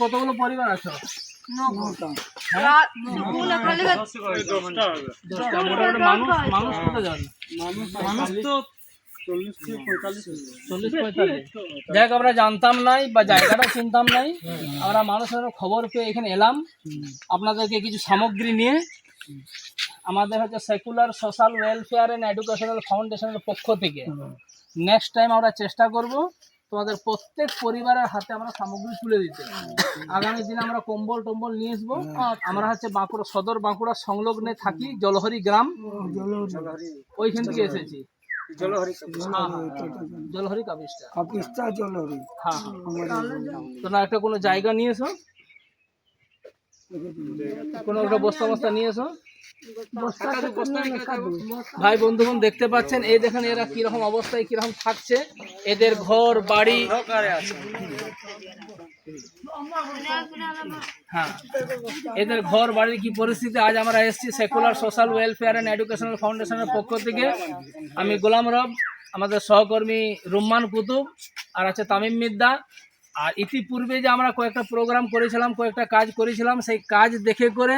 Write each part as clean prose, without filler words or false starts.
কতগুলো পরিবার আছো? মানুষ কতজন? মানুষ তো 40-45। দেখ আমরা জানতাম নাই বা জায়গাটা চিনতাম নাই, আমরা মানুষের খবর পেয়ে এখানে এলাম আপনাদেরকে কিছু সামগ্রী নিয়ে। আমাদের হচ্ছে secular social welfare and educational ফাউন্ডেশনের পক্ষ থেকে নেক্সট টাইম আমরা চেষ্টা করব তোমাদের প্রত্যেক পরিবারের হাতে আমরা সামগ্রী তুলে দিতে। আগামী দিনে আমরা কম্বল টম্বল নিয়ে আসবো। আমরা হচ্ছে বাঁকুড়া সদর, বাঁকুড়া সংলগ্নে থাকি, জলহরি গ্রাম, ওইখান থেকে এসেছি। জলহরি কাপিস্টা জলহরি। হ্যাঁ, তোমরা একটা কোনো জায়গা নিয়ে এসো, কোনো একটা বস্তা নিয়ে এসো। ভাই বন্ধুগণ দেখতে পাচ্ছেন, এই দেখেন এরা কিরকম অবস্থায় কিরকম থাকছে, এদের ঘর বাড়ি। হ্যাঁ, এদের ঘর বাড়ির কি পরিস্থিতি। আজ আমরা এসেছি secular social welfare and educational ফাউন্ডেশনের পক্ষ থেকে। আমি গোলাম রব, আমাদের সহকর্মী রুম্মান কুতুব, আর আছে তামিম মিদ্দা। আর ইতিপূর্বে যে আমরা কয়েকটা প্রোগ্রাম করেছিলাম, কয়েকটা কাজ করেছিলাম, সেই কাজ দেখে করে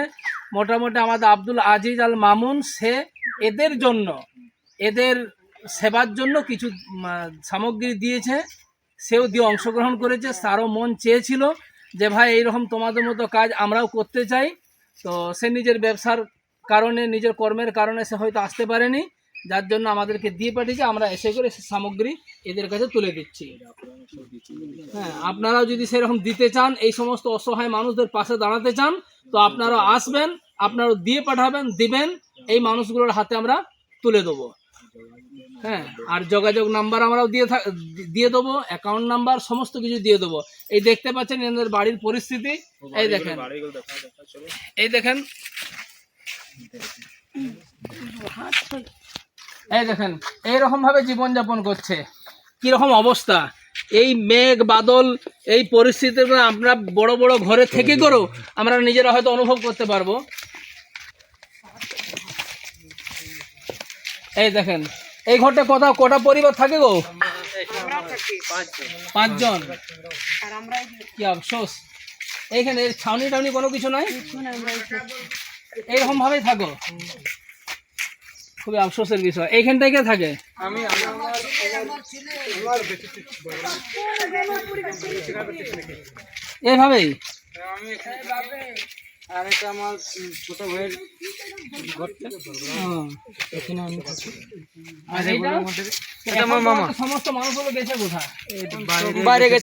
মোটামুটি আমাদের আব্দুল আজিজ আল মামুন সে এদের জন্য, এদের সেবার জন্য কিছু সামগ্রী দিয়েছে। সেও দিয়ে অংশগ্রহণ করেছে। তারও মন চেয়েছিল যে ভাই এইরকম তোমাদের মতো কাজ আমরাও করতে চাই। তো সে নিজের ব্যবসার কারণে, নিজের কর্মের কারণে সে হয়তো আসতে পারেনি, যার জন্য আমাদেরকে দিয়ে পাঠিয়েছে। আমরা এসে করে সামগ্রী এদের কাছে তুলে দিচ্ছি। হ্যাঁ, আপনারাও যদি সেরকম দিতে চান, এই সমস্ত অসহায় মানুষদের পাশে দাঁড়াতে চান, তো আপনারা আসবেন, আপনারাও দিয়ে পাঠাবেন, দিবেন, এই মানুষগুলোর হাতে আমরা তুলে দেবো। হ্যাঁ, আর যোগাযোগ নাম্বার আমরাও দিয়ে দেবো, অ্যাকাউন্ট নাম্বার সমস্ত কিছু দিয়ে দেবো। এই দেখতে পাচ্ছেন এদের বাড়ির পরিস্থিতি। এই দেখেন, এই দেখেন, এই দেখেন এইরকম ভাবে জীবনযাপন করছে। কিরকম অবস্থা, এই মেঘ বাদল, এই পরিস্থিতিতে আমরা বড় বড় ঘরে থেকে করেও আমরা নিজেরা হয়তো অনুভব করতে পারবো। এই দেখেন, এই ঘরটা কটা পরিবার থাকে গো? 5 জন। কি আফসোস, এইখানে ছাউনি টাউনি কোনো কিছু নাই, এইরকম ভাবেই থাকো। খুবই আফসোসের বিষয়। এইখানটায় কে থাকে? এইভাবেই। আর এটা আমার ছোট ভাইয়ের ঘরটা। এখানে আমি থাকি। আর এটা আমার মামা। সমস্ত মানুষগুলো গেছে কোথায়? বাইরে গেছে।